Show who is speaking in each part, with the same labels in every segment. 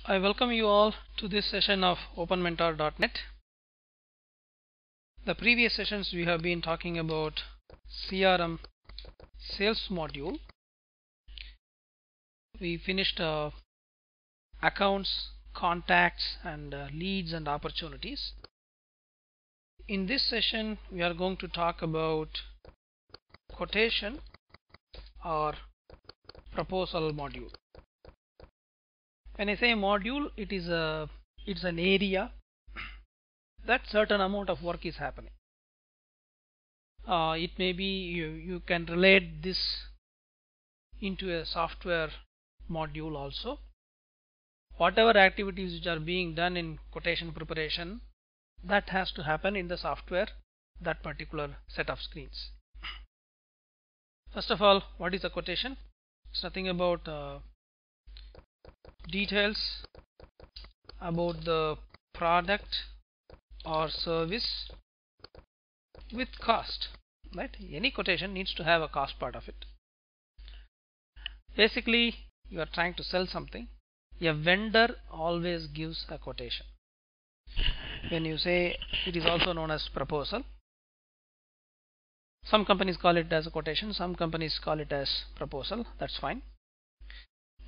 Speaker 1: I welcome you all to this session of OpenMentor.net. The previous sessions we have been talking about CRM sales module. We finished accounts, contacts, and leads and opportunities. In this session we are going to talk about quotation or proposal module. When I say module, it's an area that certain amount of work is happening. It may be you can relate this into a software module also. Whatever activities which are being done in quotation preparation, that has to happen in the software, that particular set of screens. First of all, what is a quotation? It's nothing about details about the product or service with cost, right? Any quotation needs to have a cost part of it. Basically, you are trying to sell something. A vendor always gives a quotation. When you say, it is also known as proposal. Some companies call it as a quotation, some companies call it as proposal. That's fine.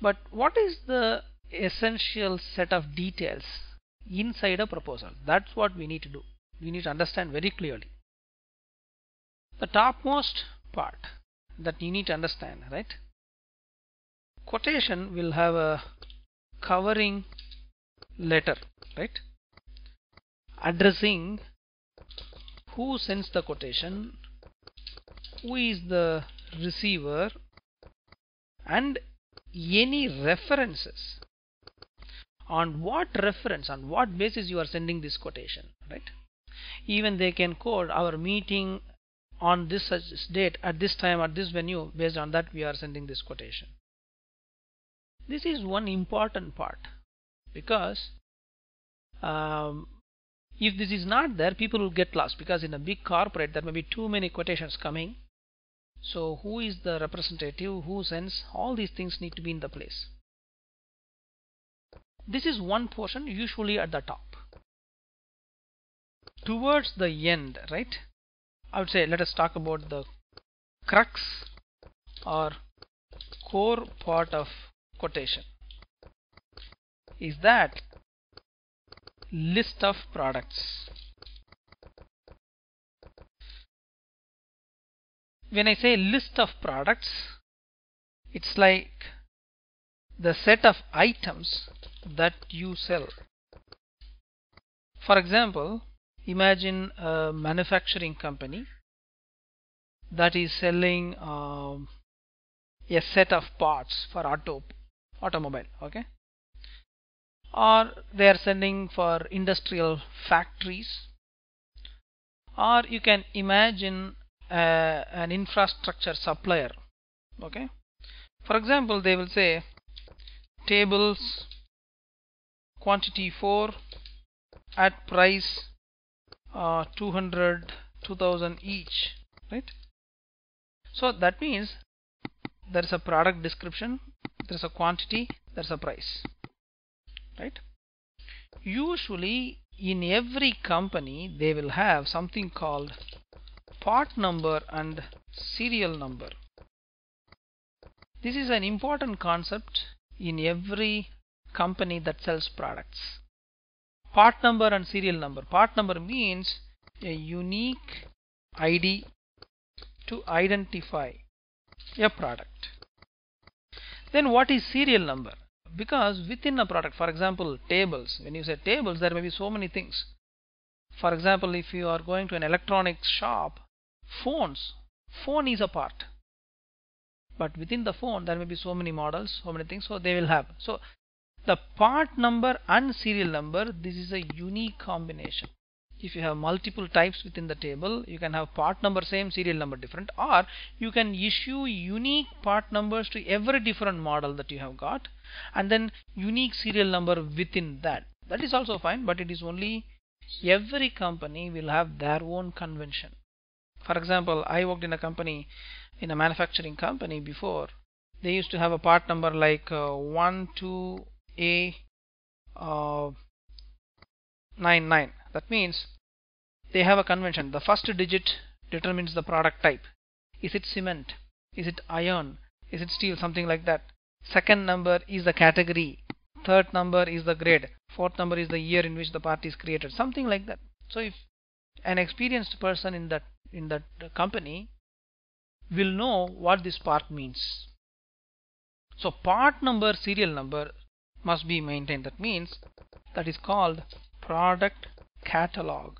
Speaker 1: But what is the essential set of details inside a proposal? That's what we need to do. We need to understand very clearly. The topmost part that you need to understand, right? Quotation will have a covering letter, right? Addressing who sends the quotation, who is the receiver, and any references. On what reference, on what basis you are sending this quotation, right? Even they can code our meeting on this such date at this time at this venue. Based on that we are sending this quotation. This is one important part, because if this is not there, people will get lost, because in a big corporate there may be too many quotations coming. So who is the representative, who sends, all these things need to be in the place. This is one portion, usually at the top. Towards the end, right, I would say let us talk about the crux or core part of quotation. Is that list of products. When I say list of products, it's like the set of items that you sell. For example, imagine a manufacturing company that is selling a set of parts for automobile, okay? Or they are selling for industrial factories, or you can imagine an infrastructure supplier, okay? For example, they will say tables quantity 4 at price 2000 each, right? So that means there is a product description, there is a quantity, there is a price, right? Usually in every company they will have something called part number and serial number. This is an important concept in every company that sells products. Part number and serial number. Part number means a unique ID to identify a product. Then what is serial number? Because within a product, for example, tables, when you say tables, there may be so many things. For example, if you are going to an electronics shop, phone is a part, but within the phone there may be so many models, so many things, so they will have. So the part number and serial number, this is a unique combination. If you have multiple types within the table, you can have part number same, serial number different, or you can issue unique part numbers to every different model that you have got, and then unique serial number within that. That is also fine, but it is only every company will have their own convention. For example, I worked in a company, in a manufacturing company before. They used to have a part number like 12A 99. That means they have a convention. The first digit determines the product type. Is it cement? Is it iron? Is it steel? Something like that. Second number is the category. Third number is the grade. Fourth number is the year in which the part is created. Something like that. So if an experienced person in that company will know what this part means. So part number, serial number must be maintained. That means that is called product catalog.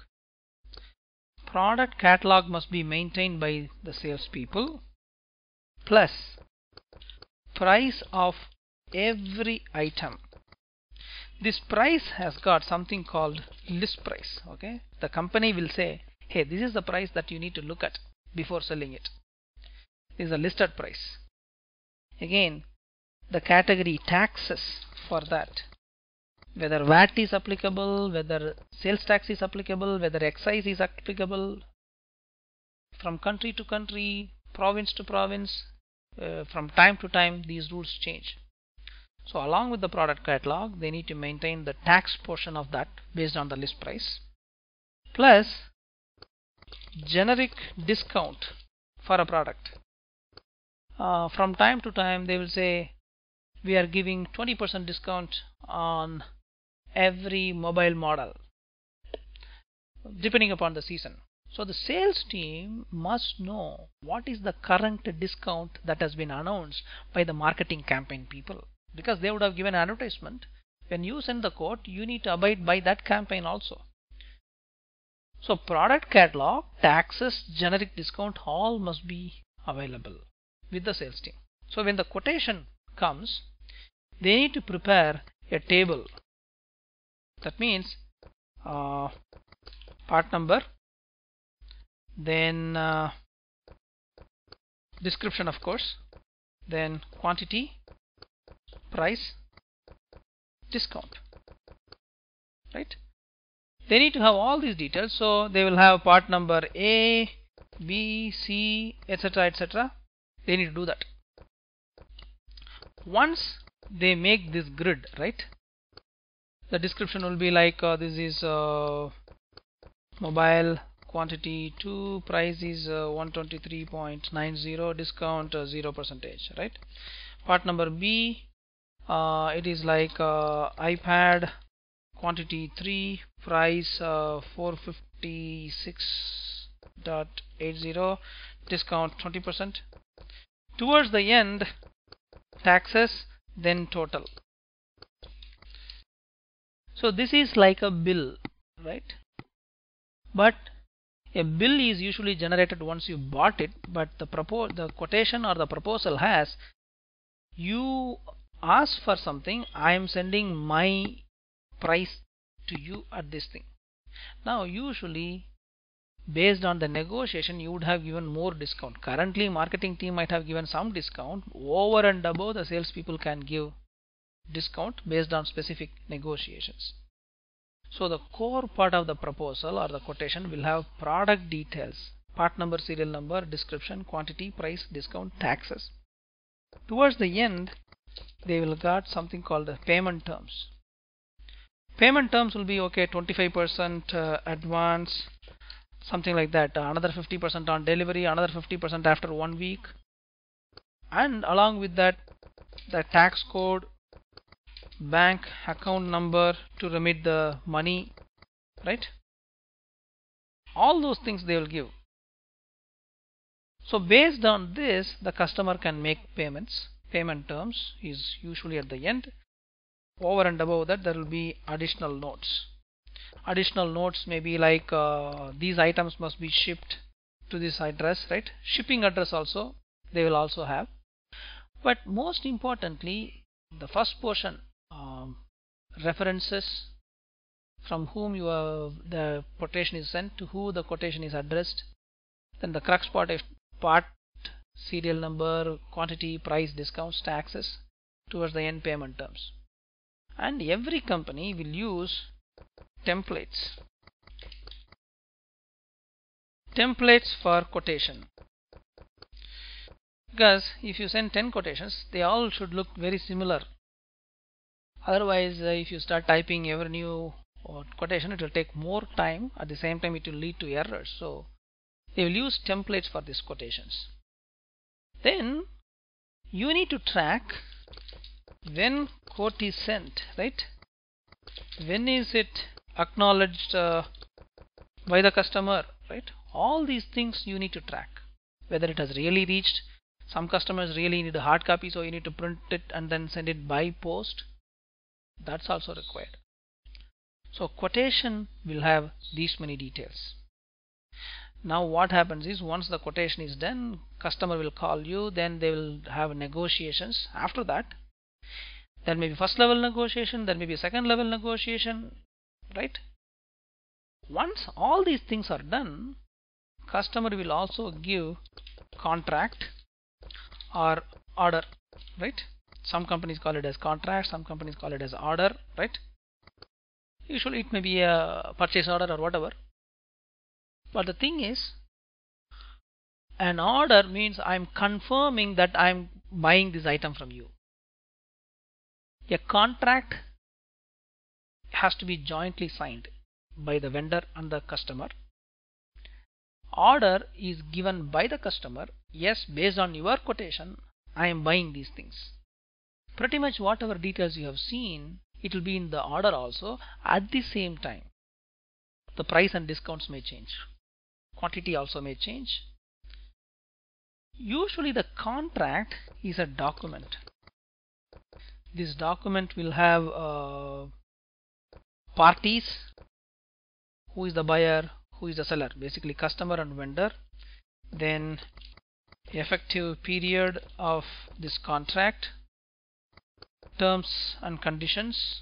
Speaker 1: Product catalog must be maintained by the salespeople, plus price of every item. This price has got something called list price. Okay, the company will say, hey, this is the price that you need to look at before selling it. This is a listed price. Again, the category taxes for that, whether VAT is applicable, whether sales tax is applicable, whether excise is applicable, from country to country, province to province, from time to time these rules change. So along with the product catalog, they need to maintain the tax portion of that based on the list price, plus generic discount for a product. From time to time they will say, we are giving 20% discount on every mobile model, depending upon the season. So the sales team must know what is the current discount that has been announced by the marketing campaign people, because they would have given an advertisement. When you send the quote, you need to abide by that campaign also. So product catalog, taxes, generic discount, all must be available with the sales team. So when the quotation comes, they need to prepare a table. That means part number, then description of course, then quantity, price, discount, right? They need to have all these details. So they will have part number A, B, C, etc., etc. They need to do that. Once they make this grid, right, the description will be like this is mobile, quantity 2, price is 123.90, discount 0%, right? Part number B, it is like iPad, quantity 3, price 456.80, discount 20%. Towards the end, taxes, then total. So this is like a bill, right? But a bill is usually generated once you bought it, but the quotation or the proposal has, you ask for something, I am sending my price to you at this thing. Now usually based on the negotiation, you would have given more discount. Currently marketing team might have given some discount. Over and above, the salespeople can give discount based on specific negotiations. So the core part of the proposal or the quotation will have product details, part number, serial number, description, quantity, price, discount, taxes. Towards the end, they will got something called the payment terms. Payment terms will be okay, 25% advance, something like that, another 50% on delivery, another 50% after 1 week, and along with that the tax code, bank account number to remit the money, right? All those things they will give. So based on this, the customer can make payments. Payment terms is usually at the end. Over and above that, there will be additional notes. Additional notes may be like these items must be shipped to this address, right? Shipping address also they will also have. But most importantly, the first portion, references, from whom the quotation is sent, to who the quotation is addressed. Then the crux part, serial number, quantity, price, discounts, taxes. Towards the end, payment terms. And every company will use templates for quotation, because if you send 10 quotations, they all should look very similar. Otherwise, if you start typing every new quotation, it will take more time. At the same time, it will lead to errors. So they will use templates for these quotations. Then you need to track when quote is sent, right? When is it acknowledged by the customer, right? All these things you need to track. Whether it has really reached. Some customers really need a hard copy, so you need to print it and then send it by post. That's also required. So quotation will have these many details. Now what happens is, once the quotation is done, customer will call you, then they will have negotiations. After that, there may be first level negotiation, there may be second level negotiation, right? Once all these things are done, customer will also give contract or order, right? Some companies call it as contract, some companies call it as order, right? Usually it may be a purchase order or whatever. But the thing is, an order means I'm confirming that I'm buying this item from you. A contract has to be jointly signed by the vendor and the customer. Order is given by the customer. Yes, based on your quotation, I am buying these things. Pretty much whatever details you have seen, it will be in the order also. At the same time, the price and discounts may change. Quantity also may change. Usually the contract is a document. This document will have parties. Who is the buyer, who is the seller, basically customer and vendor. Then effective period of this contract, terms and conditions,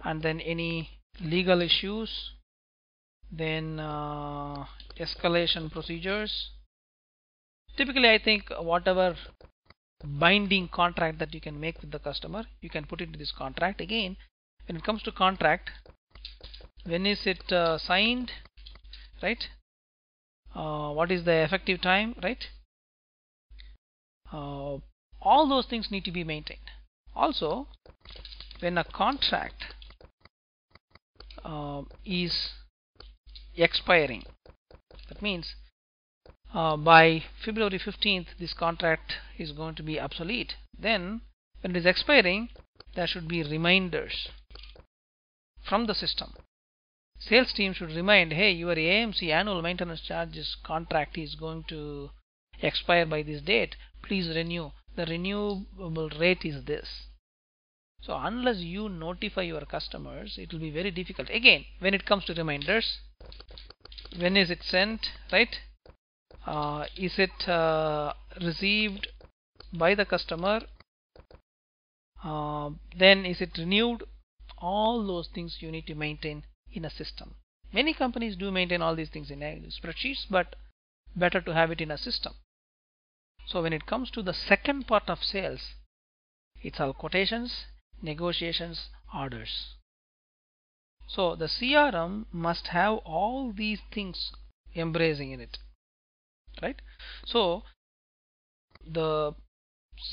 Speaker 1: and then any legal issues, then escalation procedures. Typically, I think whatever binding contract that you can make with the customer, you can put into this contract. Again, when it comes to contract, when is it signed, right? What is the effective time, right? All those things need to be maintained. Also, when a contract is expiring, that means by February 15th this contract is going to be obsolete. Then when it is expiring, there should be reminders from the system. Sales team should remind, hey, your AMC, annual maintenance charges contract, is going to expire by this date. Please renew. The renewable rate is this. So unless you notify your customers, it will be very difficult. Again, when it comes to reminders, when is it sent, right? Is it received by the customer? Then is it renewed? All those things you need to maintain in a system. Many companies do maintain all these things in spreadsheets, but better to have it in a system. So when it comes to the second part of sales, it's all quotations, negotiations, orders. So the CRM must have all these things embracing in it, right? So the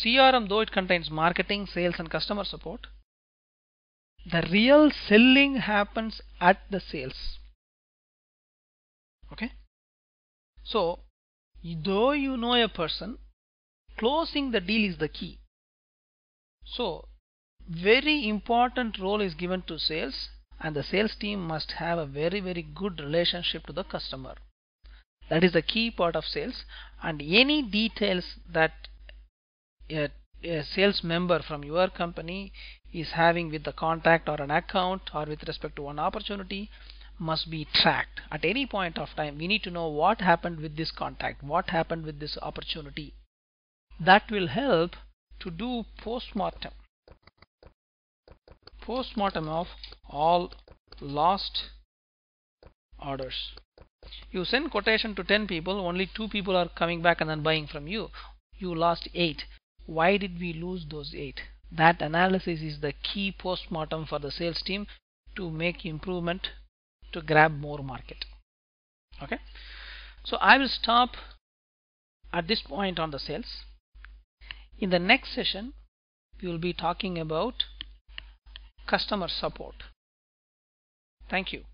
Speaker 1: CRM, though it contains marketing, sales and customer support, the real selling happens at the sales. Okay? So though you know a person, closing the deal is the key. So very important role is given to sales, and the sales team must have a very, very good relationship to the customer. That is the key part of sales, and any details that a sales member from your company is having with the contact or an account or with respect to one opportunity must be tracked. At any point of time, we need to know what happened with this contact, what happened with this opportunity. That will help to do post-mortem of all lost orders. You send quotation to 10 people, only 2 people are coming back and then buying from you. You lost 8. Why did we lose those 8? That analysis is the key post-mortem for the sales team to make improvement, to grab more market. Okay, so I will stop at this point on the sales. In the next session, we will be talking about customer support. Thank you.